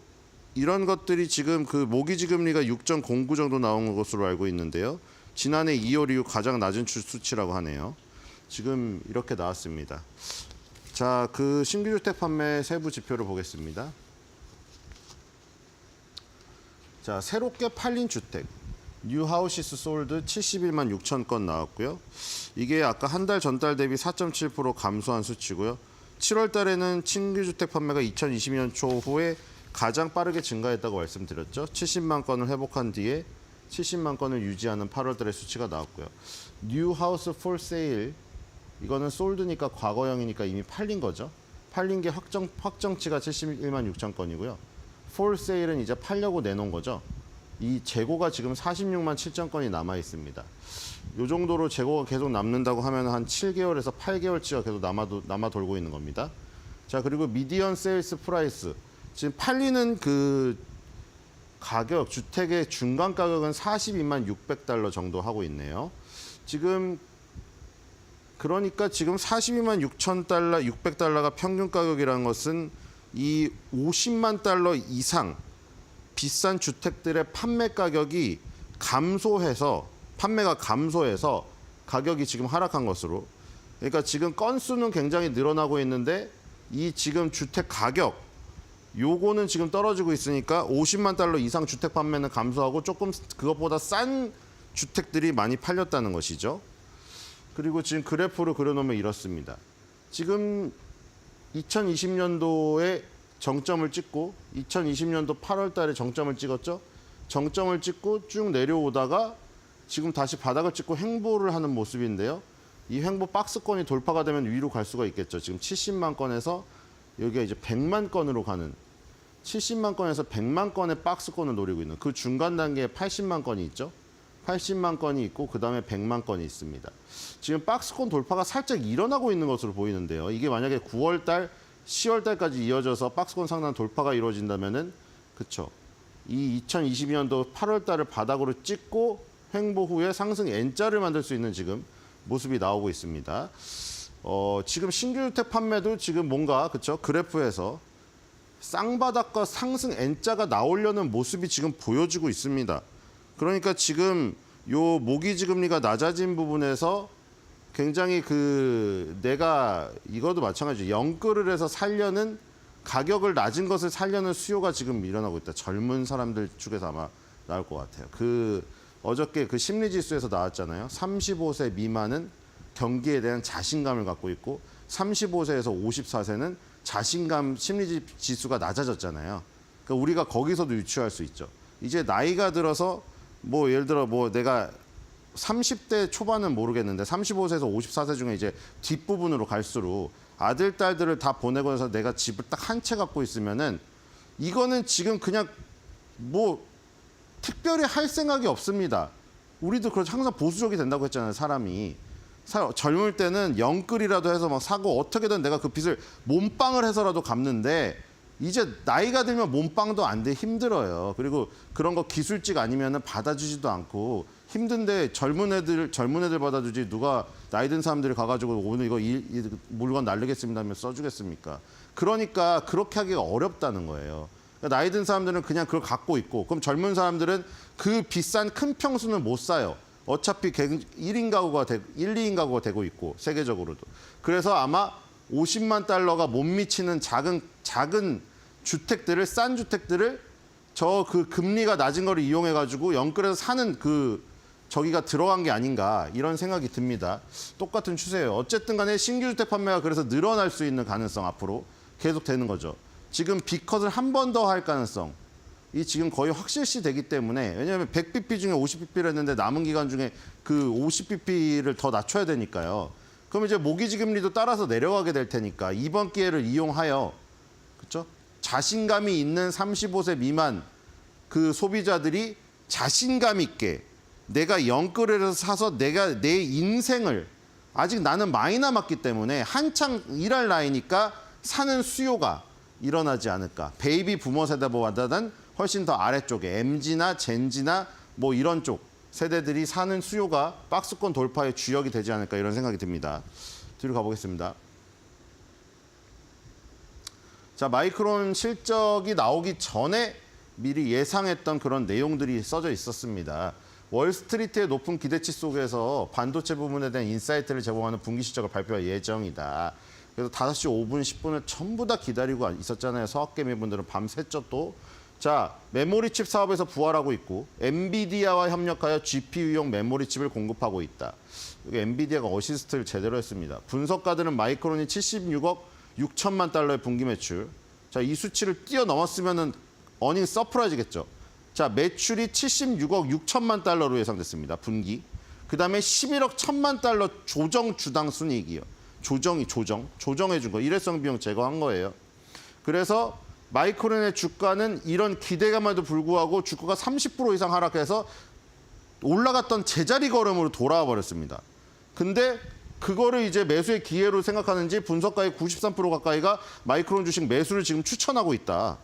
이런 것들이 지금 그 모기지 금리가 6.09 정도 나온 것으로 알고 있는데요. 지난해 2월 이후 가장 낮은 수치라고 하네요. 지금 이렇게 나왔습니다. 자, 그 신규 주택 판매 세부 지표를 보겠습니다. 자, 새롭게 팔린 주택 뉴 하우시스 솔드 71만 6천 건 나왔고요. 이게 아까 한 달 전달 대비 4.7% 감소한 수치고요. 7월 달에는 신규 주택 판매가 2022년 초후에 가장 빠르게 증가했다고 말씀드렸죠. 70만 건을 회복한 뒤에 70만 건을 유지하는 8월 달의 수치가 나왔고요. 뉴 하우스 폴 세일 이거는 솔드니까 과거형이니까 이미 팔린 거죠. 팔린 게 확정치가 71만 6천 건이고요. 폴 세일은 이제 팔려고 내놓은 거죠. 이 재고가 지금 46만 7천 건이 남아 있습니다. 이 정도로 재고가 계속 남는다고 하면 한 7개월에서 8개월치가 계속 남아 돌고 있는 겁니다. 자, 그리고 미디언 세일스 프라이스 지금 팔리는 그 가격 주택의 중간 가격은 42만 600달러 정도 하고 있네요. 지금 그러니까 지금 42만 6천 달러, 600달러가 평균 가격이라는 것은 이 50만 달러 이상 비싼 주택들의 판매 가격이 판매가 감소해서 가격이 지금 하락한 것으로. 그러니까 지금 건수는 굉장히 늘어나고 있는데 이 지금 주택 가격 요거는 지금 떨어지고 있으니까 50만 달러 이상 주택 판매는 감소하고 조금 그것보다 싼 주택들이 많이 팔렸다는 것이죠. 그리고 지금 그래프로 그려놓으면 이렇습니다. 지금 2020년도에 정점을 찍고 2020년도 8월 달에 정점을 찍었죠. 정점을 찍고 쭉 내려오다가 지금 다시 바닥을 찍고 횡보를 하는 모습인데요. 이 횡보 박스권이 돌파가 되면 위로 갈 수가 있겠죠. 지금 70만 건에서 여기가 이제 100만 건으로 가는 70만 건에서 100만 건의 박스권을 노리고 있는 그 중간 단계에 80만 건이 있죠. 80만 건이 있고 그다음에 100만 건이 있습니다. 지금 박스권 돌파가 살짝 일어나고 있는 것으로 보이는데요. 이게 만약에 9월 달, 10월 달까지 이어져서 박스권 상단 돌파가 이루어진다면은 그렇죠. 이 2022년도 8월 달을 바닥으로 찍고 횡보 후에 상승 N자를 만들 수 있는 지금 모습이 나오고 있습니다. 지금 신규주택 판매도 지금 뭔가 그렇죠. 그래프에서 쌍바닥과 상승 N자가 나오려는 모습이 지금 보여지고 있습니다. 그러니까 지금 요 모기지금리가 낮아진 부분에서 굉장히 내가 이것도 마찬가지죠. 영끌을 해서 살려는 가격을 낮은 것을 살려는 수요가 지금 일어나고 있다. 젊은 사람들 쪽에서 아마 나올 것 같아요. 어저께 그 심리지수에서 나왔잖아요. 35세 미만은 경기에 대한 자신감을 갖고 있고 35세에서 54세는 자신감 심리지수가 낮아졌잖아요. 그러니까 우리가 거기서도 유추할 수 있죠. 이제 나이가 들어서 뭐 예를 들어 뭐 내가 30대 초반은 모르겠는데 35세에서 54세 중에 이제 뒷부분으로 갈수록 아들, 딸들을 다 보내고 나서 내가 집을 딱 한 채 갖고 있으면은 이거는 지금 그냥 뭐 특별히 할 생각이 없습니다. 우리도 그렇죠. 항상 보수적이 된다고 했잖아요, 사람이. 젊을 때는 영끌이라도 해서 막 사고 어떻게든 내가 그 빚을 몸빵을 해서라도 갚는데 이제 나이가 들면 몸빵도 안 돼 힘들어요. 그리고 그런 거 기술직 아니면은 받아주지도 않고 힘든데 젊은 애들 받아주지 누가 나이 든 사람들이 가가지고 오늘 이거 물건 날리겠습니다 하면 써주겠습니까? 그러니까 그렇게 하기가 어렵다는 거예요. 그러니까 나이 든 사람들은 그냥 그걸 갖고 있고 그럼 젊은 사람들은 그 비싼 큰 평수는 못 사요. 어차피 1인 가구가 1, 2인 가구가 되고 있고 세계적으로도. 그래서 아마 50만 달러가 못 미치는 작은 주택들을 싼 주택들을 그 금리가 낮은 거를 이용해 가지고 영끌해서 사는 저기가 들어간 게 아닌가 이런 생각이 듭니다. 똑같은 추세예요. 어쨌든 간에 신규 주택 판매가 그래서 늘어날 수 있는 가능성 앞으로 계속 되는 거죠. 지금 B컷을 한 번 더 할 가능성 이 지금 거의 확실시 되기 때문에 왜냐하면 100bp 중에 50bp를 했는데 남은 기간 중에 그 50bp를 더 낮춰야 되니까요. 그럼 이제 모기지금리도 따라서 내려가게 될 테니까 이번 기회를 이용하여 그렇죠? 자신감이 있는 35세 미만 그 소비자들이 자신감 있게 내가 영끌을 해서 사서 내가 내 인생을 아직 나는 많이 남았기 때문에 한창 일할 나이니까 사는 수요가 일어나지 않을까. 베이비 부머 세대보다는 훨씬 더 아래쪽에 MZ나 젠지나 뭐 이런 쪽 세대들이 사는 수요가 박스권 돌파의 주역이 되지 않을까 이런 생각이 듭니다. 뒤로 가보겠습니다. 자, 마이크론 실적이 나오기 전에 미리 예상했던 그런 내용들이 써져 있었습니다. 월스트리트의 높은 기대치 속에서 반도체 부분에 대한 인사이트를 제공하는 분기 실적을 발표할 예정이다. 그래서 5시 5분, 10분을 전부 다 기다리고 있었잖아요. 서학개미분들은 밤샜죠 또. 자, 메모리 칩 사업에서 부활하고 있고 엔비디아와 협력하여 GPU용 메모리 칩을 공급하고 있다. 여기 엔비디아가 어시스트를 제대로 했습니다. 분석가들은 마이크론이 76억 6천만 달러의 분기 매출. 자, 이 수치를 뛰어넘었으면은 어닝 서프라이즈겠죠. 자, 매출이 76억 6천만 달러로 예상됐습니다. 분기. 그다음에 11억 1천만 달러 조정 주당 순이익이요. 조정해 준 거. 일회성 비용 제거한 거예요. 그래서 마이크론의 주가는 이런 기대감에도 불구하고 주가가 30% 이상 하락해서 올라갔던 제자리 걸음으로 돌아와 버렸습니다. 근데 그거를 이제 매수의 기회로 생각하는지 분석가의 93% 가까이가 마이크론 주식 매수를 지금 추천하고 있다.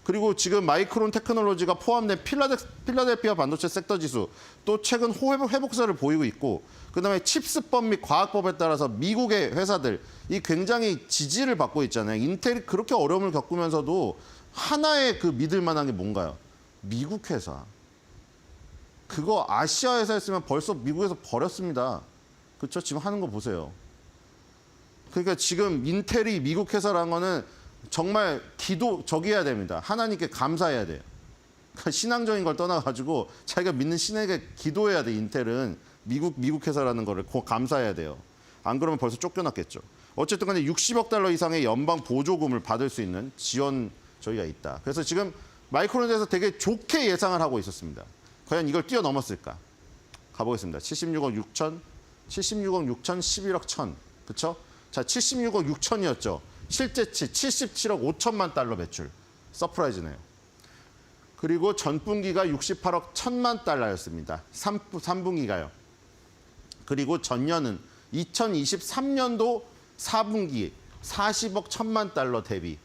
그리고 지금 마이크론 테크놀로지가 포함된 필라델피아 반도체 섹터 지수 또 최근 회복세를 보이고 있고 그다음에 칩스법 및 과학법에 따라서 미국의 회사들 이 굉장히 지지를 받고 있잖아요. 인텔이 그렇게 어려움을 겪으면서도 하나의 그 믿을 만한 게 뭔가요? 미국 회사. 그거 아시아 회사였으면 벌써 미국에서 버렸습니다. 그렇죠? 지금 하는 거 보세요. 그러니까 지금 인텔이 미국 회사라는 거는 정말 저기 해야 됩니다. 하나님께 감사해야 돼요. 그러니까 신앙적인 걸 떠나가지고 자기가 믿는 신에게 기도해야 돼. 인텔은 미국 회사라는 거를 감사해야 돼요. 안 그러면 벌써 쫓겨났겠죠. 어쨌든 간에 60억 달러 이상의 연방 보조금을 받을 수 있는 지원 저희가 있다. 그래서 지금 마이크론에 대해서 되게 좋게 예상을 하고 있었습니다. 과연 이걸 뛰어넘었을까? 가보겠습니다. 76억 6천, 11억 1천. 그렇죠? 자, 76억 6천이었죠. 실제치 77억 5천만 달러 매출. 서프라이즈네요. 그리고 전분기가 68억 1천만 달러였습니다. 3분기가요. 그리고 전년은 2023년도 4분기 40억 1천만 달러 대비.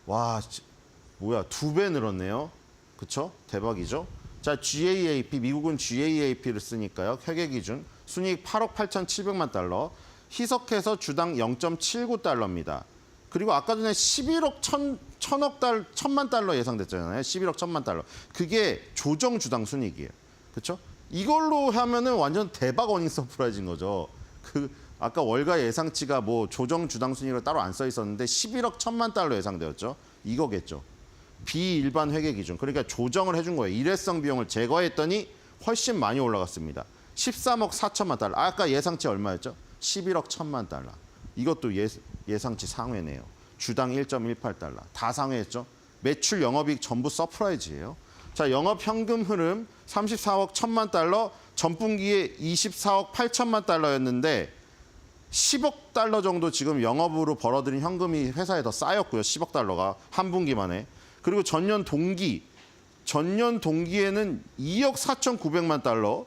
와, 뭐야, 2배 늘었네요. 그쵸? 대박이죠? 자, GAAP, 미국은 GAAP를 쓰니까요. 회계 기준 순이익 8억 8,700만 달러, 희석해서 주당 0.79달러입니다. 그리고 아까 전에 11억 1천만 달러 예상됐잖아요. 11억 1천만 달러. 그게 조정 주당 순이익이에요. 그렇죠? 이걸로 하면은 완전 대박 어닝 서프라이즈인 거죠. 아까 월가 예상치가 뭐 조정 주당 순이익으로 따로 안 써 있었는데 11억 1천만 달러 예상되었죠. 이거겠죠. 비일반 회계 기준. 그러니까 조정을 해준 거예요. 일회성 비용을 제거했더니 훨씬 많이 올라갔습니다. 13억 4천만 달러. 아까 예상치 얼마였죠? 11억 1천만 달러. 이것도 예상치 상회네요. 주당 1.18달러. 다 상회했죠. 매출 영업이익 전부 서프라이즈예요. 자, 영업 현금 흐름 34억 1천만 달러, 전분기에 24억 8천만 달러였는데 10억 달러 정도 지금 영업으로 벌어들인 현금이 회사에 더 쌓였고요. 10억 달러가 한 분기 만에. 그리고 전년 동기에는 2억 4,900만 달러.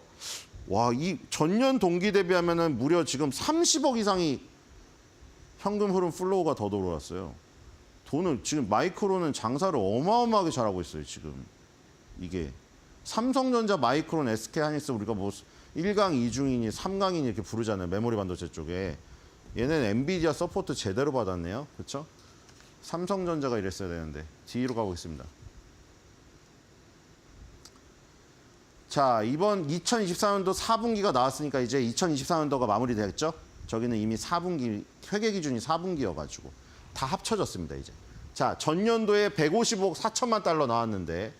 와, 이 전년 동기 대비하면은 무려 지금 30억 이상이 현금 흐름 플로우가 더 들어왔어요. 돈을 지금 마이크론은 장사를 어마어마하게 잘하고 있어요, 지금. 이게 삼성전자, 마이크론, SK하이닉스 우리가 뭐 1강, 2중이니 3강이니 이렇게 부르잖아요. 메모리 반도체 쪽에. 얘는 엔비디아 서포트 제대로 받았네요. 그렇죠? 삼성전자가 이랬어야 되는데. 뒤로 가보겠습니다. 자, 이번 2024년도 4분기가 나왔으니까 이제 2024년도가 마무리됐죠? 저기는 이미 4분기, 회계 기준이 4분기여가지고 다 합쳐졌습니다, 이제. 자, 전년도에 155억 4천만 달러 나왔는데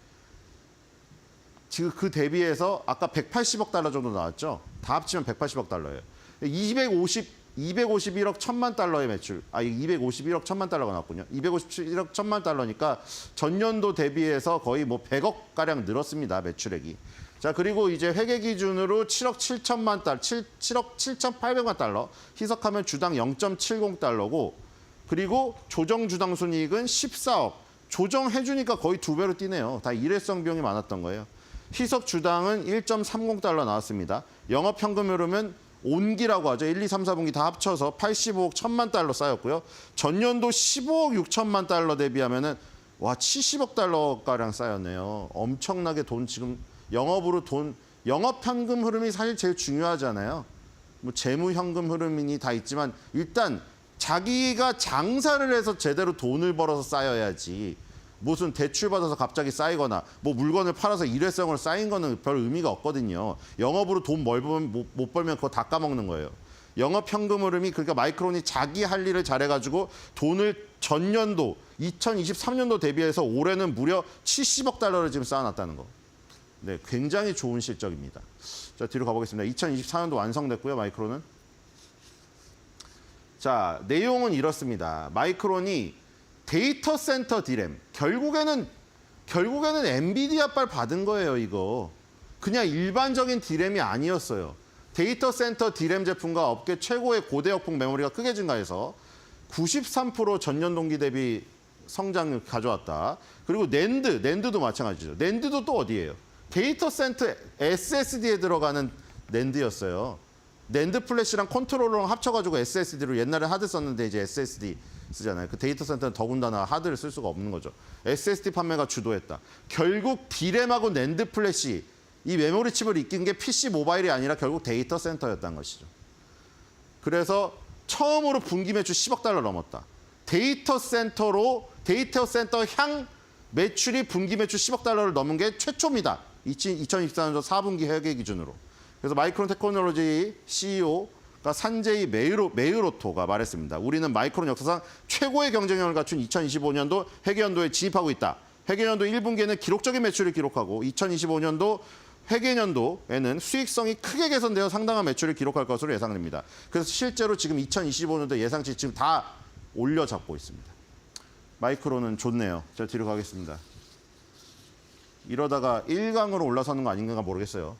지금 그 대비해서 아까 180억 달러 정도 나왔죠? 다 합치면 180억 달러예요. 251억 1천만 달러의 매출. 251억 1천만 달러가 나왔군요. 251억 1천만 달러니까 전년도 대비해서 거의 뭐 100억 가량 늘었습니다, 매출액이. 자, 그리고 이제 회계 기준으로 7억 7천만 달러, 7억 7,800만 달러 희석하면 주당 0.70달러고, 그리고 조정 주당 순이익은 14억. 조정해주니까 거의 2배로 뛰네요. 다 일회성 비용이 많았던 거예요. 희석 주당은 1.30달러 나왔습니다. 영업 현금 흐름은 온기라고 하죠. 1, 2, 3, 4분기 다 합쳐서 85억 1천만 달러 쌓였고요. 전년도 15억 6천만 달러 대비하면은 와, 70억 달러가량 쌓였네요. 엄청나게 돈 지금 영업 현금 흐름이 사실 제일 중요하잖아요. 뭐 재무 현금 흐름이니 다 있지만 일단 자기가 장사를 해서 제대로 돈을 벌어서 쌓여야지. 무슨 대출 받아서 갑자기 쌓이거나 뭐 물건을 팔아서 일회성으로 쌓인 거는 별 의미가 없거든요. 영업으로 돈 못 벌면 그거 다 까먹는 거예요. 영업 현금 흐름이, 그러니까 마이크론이 자기 할 일을 잘해가지고 돈을 전년도 2023년도 대비해서 올해는 무려 70억 달러를 지금 쌓아놨다는 거. 네, 굉장히 좋은 실적입니다. 자, 뒤로 가보겠습니다. 2024년도 완성됐고요, 마이크론은. 자, 내용은 이렇습니다. 마이크론이 데이터 센터 디램, 결국에는 엔비디아 빨 받은 거예요, 이거. 그냥 일반적인 디램이 아니었어요. 데이터 센터 디램 제품과 업계 최고의 고대역폭 메모리가 크게 증가해서 93% 전년 동기 대비 성장을 가져왔다. 그리고 낸드도 마찬가지죠. 낸드도 또 어디예요? 데이터 센터 SSD에 들어가는 낸드였어요. 낸드 플래시랑 컨트롤러랑 합쳐가지고 SSD로, 옛날에 하드 썼는데 이제 SSD 쓰잖아요. 그 데이터 센터는 더군다나 하드를 쓸 수가 없는 거죠. SSD 판매가 주도했다. 결국 디램하고 낸드 플래시, 이 메모리 칩을 이끈 게 PC 모바일이 아니라 결국 데이터 센터였다는 것이죠. 그래서 처음으로 분기 매출 10억 달러 넘었다. 데이터 센터 향 매출이 분기 매출 10억 달러를 넘은 게 최초입니다. 2024년도 4분기 회계 기준으로. 그래서 마이크론 테크놀로지 CEO가 산제이 메이로토가 말했습니다. 우리는 마이크론 역사상 최고의 경쟁력을 갖춘 2025년도 회계연도에 진입하고 있다. 회계연도 1분기에는 기록적인 매출을 기록하고 2025년도 회계연도에는 수익성이 크게 개선되어 상당한 매출을 기록할 것으로 예상됩니다. 그래서 실제로 지금 2025년도 예상치 지금 다 올려잡고 있습니다. 마이크론은 좋네요. 자, 뒤로 가겠습니다. 이러다가 1강으로 올라서는 거 아닌가 모르겠어요.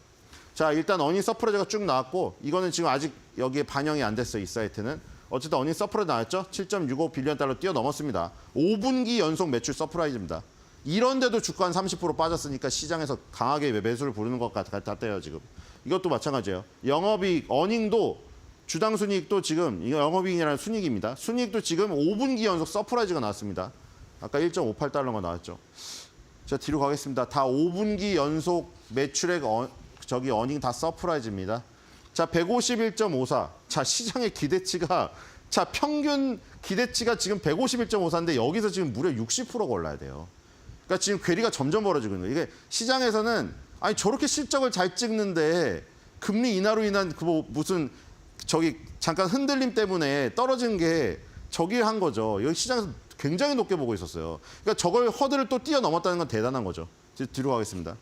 자, 일단 어닝 서프라이즈가 쭉 나왔고, 이거는 지금 아직 여기에 반영이 안 됐어요, 이 사이트는. 어쨌든 어닝 서프라이즈 나왔죠? 7.65 빌리언 달러 뛰어넘었습니다. 5분기 연속 매출 서프라이즈입니다. 이런데도 주가 한 30% 빠졌으니까 시장에서 강하게 매수를 부르는 것 같아요, 지금. 이것도 마찬가지예요. 영업이익, 어닝도 주당 순이익도 지금 이거 영업이익이라는 순이익입니다. 순이익도 지금 5분기 연속 서프라이즈가 나왔습니다. 아까 1.58달러가 나왔죠. 자, 뒤로 가겠습니다. 다 5분기 연속 매출액 어닝 다 서프라이즈입니다. 자, 151.54. 자, 시장의 기대치가 평균 기대치가 지금 151.54인데 여기서 지금 무려 60%가 올라야 돼요. 그러니까 지금 괴리가 점점 벌어지고 있는 거예요. 이게 시장에서는 아니 저렇게 실적을 잘 찍는데 금리 인하로 인한 무슨 잠깐 흔들림 때문에 떨어진 게 저기 한 거죠. 여기 시장에서 굉장히 높게 보고 있었어요. 그러니까 저걸 허들을 또 뛰어넘었다는 건 대단한 거죠. 뒤로 가겠습니다.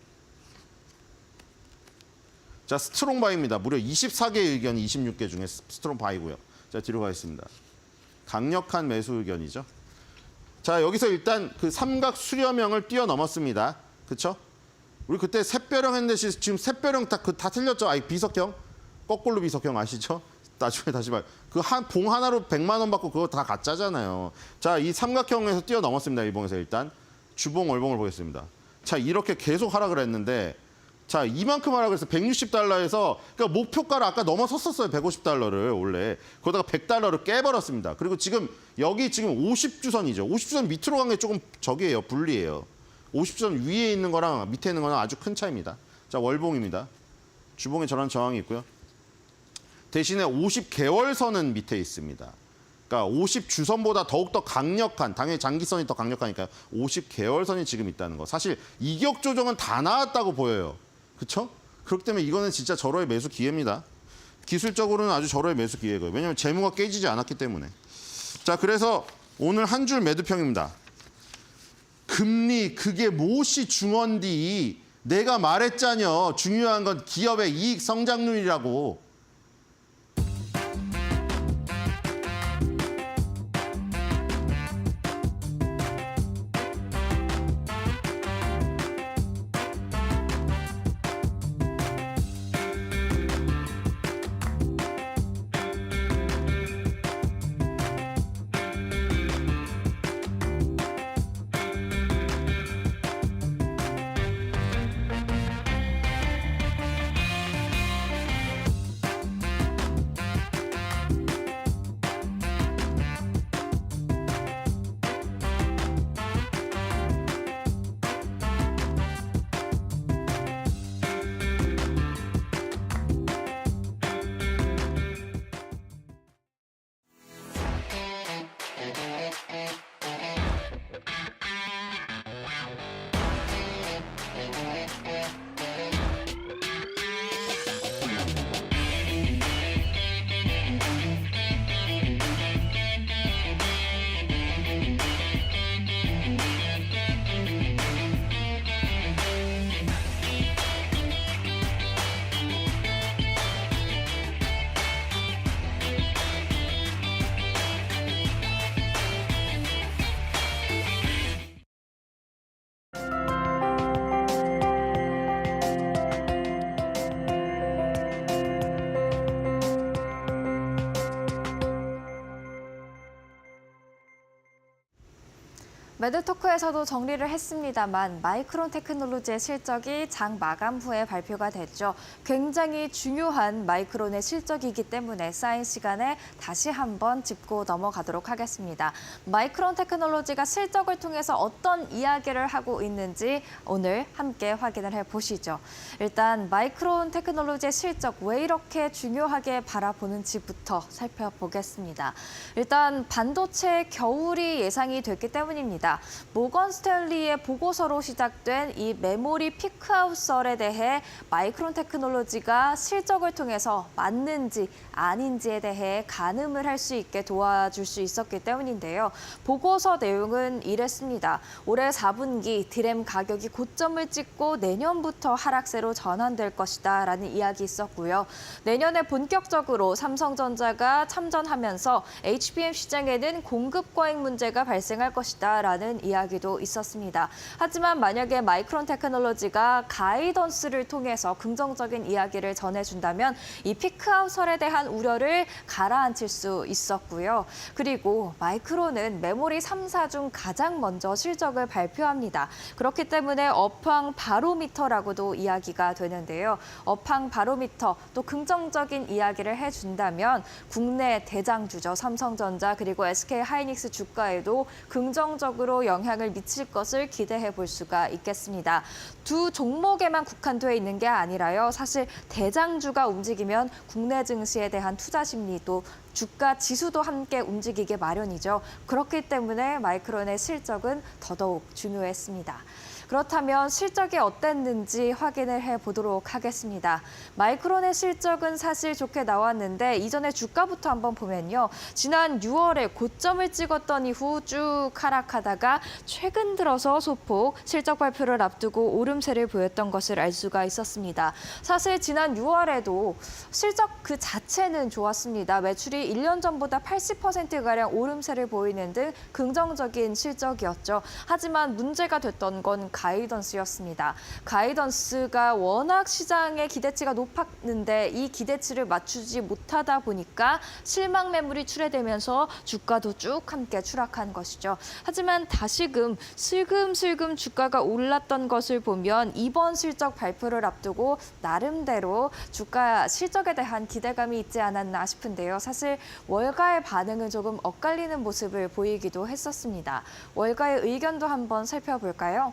자, 스트롱 바이입니다. 무려 24개의 의견이 26개 중에 스트롱 바이고요. 자, 뒤로 가겠습니다. 강력한 매수 의견이죠. 자, 여기서 일단 그 삼각 수렴형을 뛰어넘었습니다. 그렇죠? 우리 그때 샛별형 했는데 지금 샛별형 다 틀렸죠? 비석형? 거꾸로 비석형 아시죠? 나중에 다시 봐요. 봉 하나로 100만 원 받고 그거 다 가짜잖아요. 자, 이 삼각형에서 뛰어넘었습니다. 일봉에서 일단. 주봉, 월봉을 보겠습니다. 자, 이렇게 계속 하락을 했는데 자, 이만큼 하락을 해서 160달러에서 그러니까 목표가를 아까 넘어섰었어요. 150달러를 원래. 그러다가 100달러를 깨버렸습니다. 그리고 지금 여기 지금 50주선이죠. 50주선 밑으로 간 게 조금 저기예요. 불리해요. 50주선 위에 있는 거랑 밑에 있는 거랑 아주 큰 차이입니다. 자, 월봉입니다. 주봉에 저런 저항이 있고요. 대신에 50개월선은 밑에 있습니다. 그러니까 50주선보다 더욱더 강력한, 당연히 장기선이 더 강력하니까요. 50개월선이 지금 있다는 거. 사실 이격 조정은 다 나왔다고 보여요. 그렇죠? 그렇기 때문에 이거는 진짜 절호의 매수 기회입니다. 기술적으로는 아주 절호의 매수 기회고요. 왜냐하면 재무가 깨지지 않았기 때문에. 자, 그래서 오늘 한 줄 매도평입니다. 금리 그게 무엇이 중원디. 내가 말했잖여. 중요한 건 기업의 이익 성장률이라고.
매드토크에서도 정리를 했습니다만 마이크론 테크놀로지의 실적이 장 마감 후에 발표가 됐죠. 굉장히 중요한 마이크론의 실적이기 때문에 쌓인 시간에 다시 한번 짚고 넘어가도록 하겠습니다. 마이크론 테크놀로지가 실적을 통해서 어떤 이야기를 하고 있는지 오늘 함께 확인을 해보시죠. 일단 마이크론 테크놀로지의 실적 왜 이렇게 중요하게 바라보는지부터 살펴보겠습니다. 일단 반도체 겨울이 예상이 됐기 때문입니다. 모건 스탠리의 보고서로 시작된 이 메모리 피크아웃설에 대해 마이크론 테크놀로지가 실적을 통해서 맞는지 아닌지에 대해 가늠을 할 수 있게 도와줄 수 있었기 때문인데요. 보고서 내용은 이랬습니다. 올해 4분기 디램 가격이 고점을 찍고 내년부터 하락세로 전환될 것이다 라는 이야기 있었고요. 내년에 본격적으로 삼성전자가 참전하면서 HBM 시장에는 공급 과잉 문제가 발생할 것이다 라는 있다라는 이야기도 있었습니다. 하지만 만약에 마이크론 테크놀로지가 가이던스를 통해서 긍정적인 이야기를 전해준다면 이 피크아웃설에 대한 우려를 가라앉힐 수 있었고요. 그리고 마이크론은 메모리 3사 중 가장 먼저 실적을 발표합니다. 그렇기 때문에 업황 바로미터라고도 이야기가 되는데요. 업황 바로미터 또 긍정적인 이야기를 해준다면 국내 대장주죠. 삼성전자 그리고 SK하이닉스 주가에도 긍정적으로 영향을 미칠 것을 기대해 볼 수가 있겠습니다. 두 종목에만 국한되어 있는 게 아니라요. 사실 대장주가 움직이면 국내 증시에 대한 투자 심리도 주가 지수도 함께 움직이게 마련이죠. 그렇기 때문에 마이크론의 실적은 더더욱 중요했습니다. 그렇다면 실적이 어땠는지 확인을 해보도록 하겠습니다. 마이크론의 실적은 사실 좋게 나왔는데 이전에 주가부터 한번 보면요. 지난 6월에 고점을 찍었던 이후 쭉 하락하다가 최근 들어서 소폭 실적 발표를 앞두고 오름세를 보였던 것을 알 수가 있었습니다. 사실 지난 6월에도 실적 그 자체는 좋았습니다. 매출이 1년 전보다 80%가량 오름세를 보이는 등 긍정적인 실적이었죠. 하지만 문제가 됐던 건 가이던스였습니다. 가이던스가 워낙 시장의 기대치가 높았는데 이 기대치를 맞추지 못하다 보니까 실망 매물이 출회되면서 주가도 쭉 함께 추락한 것이죠. 하지만 다시금 슬금슬금 주가가 올랐던 것을 보면 이번 실적 발표를 앞두고 나름대로 주가 실적에 대한 기대감이 있지 않았나 싶은데요. 사실 월가의 반응은 조금 엇갈리는 모습을 보이기도 했었습니다. 월가의 의견도 한번 살펴볼까요?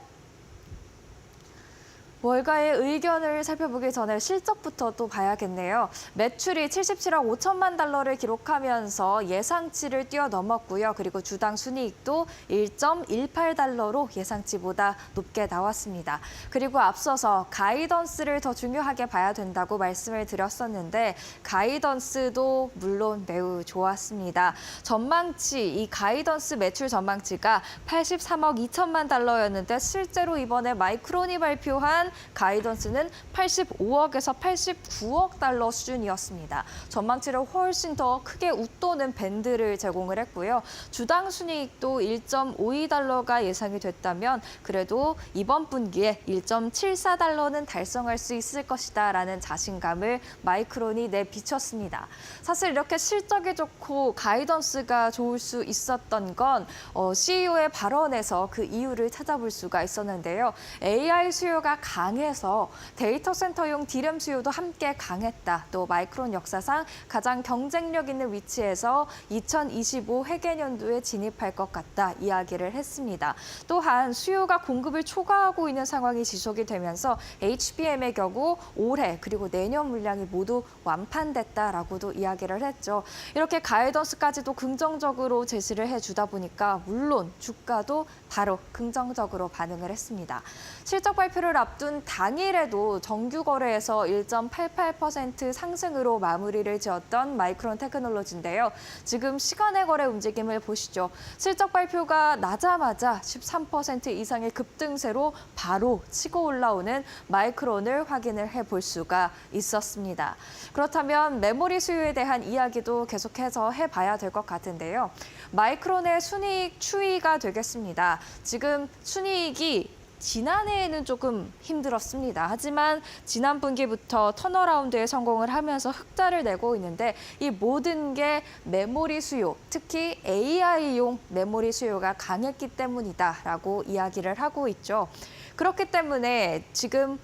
월가의 의견을 살펴보기 전에 실적부터 또 봐야겠네요. 매출이 77억 5천만 달러를 기록하면서 예상치를 뛰어넘었고요. 그리고 주당 순이익도 1.18달러로 예상치보다 높게 나왔습니다. 그리고 앞서서 가이던스를 더 중요하게 봐야 된다고 말씀을 드렸었는데 가이던스도 물론 매우 좋았습니다. 전망치, 이 가이던스 매출 전망치가 83억 2천만 달러였는데 실제로 이번에 마이크론이 발표한 가이던스는 85억에서 89억 달러 수준이었습니다. 전망치를 훨씬 더 크게 웃도는 밴드를 제공을 했고요. 주당 순이익도 1.52달러가 예상이 됐다면 그래도 이번 분기에 1.74달러는 달성할 수 있을 것이다라는 자신감을 마이크론이 내비쳤습니다. 사실 이렇게 실적이 좋고 가이던스가 좋을 수 있었던 건 CEO의 발언에서 그 이유를 찾아볼 수가 있었는데요. AI 수요가 강해서 데이터 센터용 디램 수요도 함께 강했다. 또 마이크론 역사상 가장 경쟁력 있는 위치에서 2025 회계년도에 진입할 것 같다 이야기를 했습니다. 또한 수요가 공급을 초과하고 있는 상황이 지속이 되면서 HBM의 경우 올해 그리고 내년 물량이 모두 완판됐다라고도 이야기를 했죠. 이렇게 가이던스까지도 긍정적으로 제시를 해주다 보니까 물론 주가도 바로 긍정적으로 반응을 했습니다. 실적 발표를 앞둔 당일에도 정규 거래에서 1.88% 상승으로 마무리를 지었던 마이크론 테크놀로지인데요. 지금 시간의 거래 움직임을 보시죠. 실적 발표가 나자마자 13% 이상의 급등세로 바로 치고 올라오는 마이크론을 확인을 해볼 수가 있었습니다. 그렇다면 메모리 수요에 대한 이야기도 계속해서 해봐야 될 것 같은데요. 마이크론의 순이익 추이가 되겠습니다. 지금 순이익이 지난해에는 조금 힘들었습니다. 하지만 지난 분기부터 턴어라운드에 성공을 하면서 흑자를 내고 있는데 이 모든 게 메모리 수요, 특히 AI용 메모리 수요가 강했기 때문이다라고 이야기를 하고 있죠. 그렇기 때문에 지금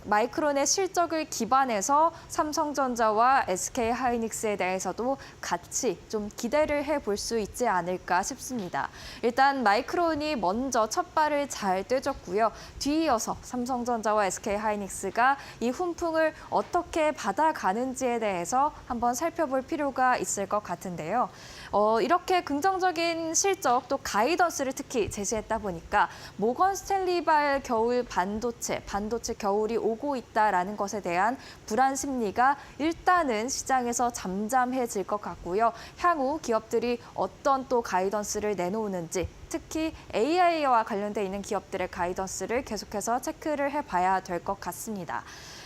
마이크론의 실적을 기반해서 삼성전자와 SK하이닉스에 대해서도 같이 좀 기대를 해볼 수 있지 않을까 싶습니다. 일단 마이크론이 먼저 첫 발을 잘 떼줬고요. 뒤이어서 삼성전자와 SK하이닉스가 이 훈풍을 어떻게 받아가는지에 대해서 한번 살펴볼 필요가 있을 것 같은데요. 이렇게 긍정적인 실적 또 가이던스를 특히 제시했다 보니까 모건 스탠리발 겨울 반도체 겨울이 오고 있다라는 것에 대한 불안 심리가 일단은 시장에서 잠잠해질 것 같고요. 향후 기업들이 어떤 또 가이던스를 내놓는지 특히 AI와 관련돼 있는 기업들의 가이던스를 계속해서 체크를 해봐야 될 것 같습니다.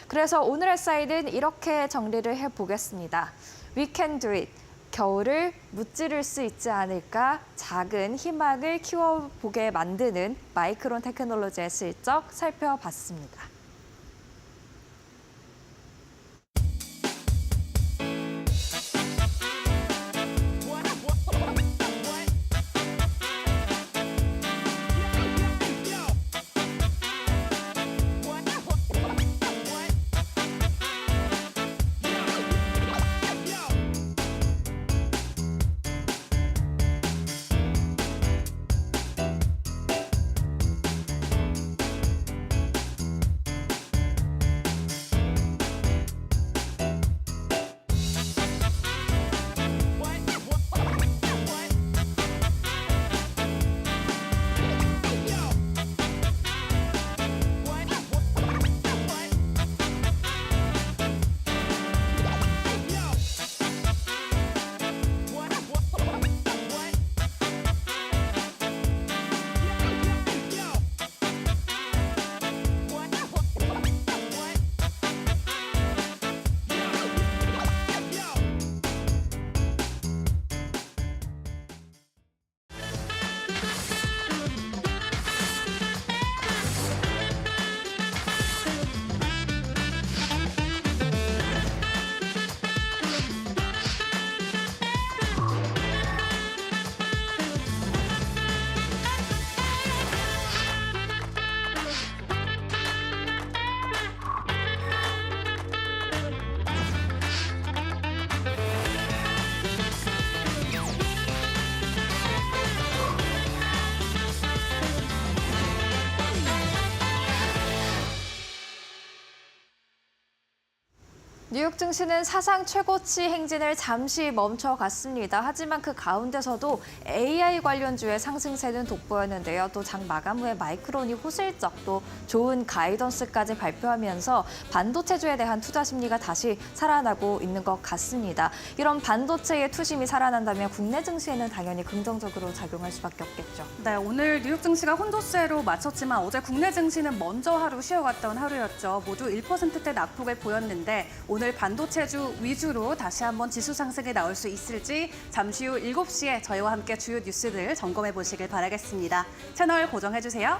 그래서 오늘의 사이드는 이렇게 정리를 해보겠습니다. We can do it. 겨울을 무찌를 수 있지 않을까 작은 희망을 키워보게 만드는 마이크론 테크놀로지의 실적 살펴봤습니다. 뉴욕 증시는 사상 최고치 행진을 잠시 멈춰갔습니다. 하지만 그 가운데서도 AI 관련주의 상승세는 돋보였는데요. 또 장 마감 후에 마이크론이 호실적 또 좋은 가이던스까지 발표하면서 반도체주에 대한 투자 심리가 다시 살아나고 있는 것 같습니다. 이런 반도체의 투심이 살아난다면 국내 증시에는 당연히 긍정적으로 작용할 수밖에 없겠죠.
네, 오늘 뉴욕 증시가 혼조세로 마쳤지만 어제 국내 증시는 먼저 하루 쉬어갔던 하루였죠. 모두 1%대 낙폭을 보였는데 오늘 반도체주 위주로 다시 한번 지수 상승이 나올 수 있을지 잠시 후 7시에 저희와 함께 주요 뉴스들 점검해 보시길 바라겠습니다. 채널 고정해 주세요.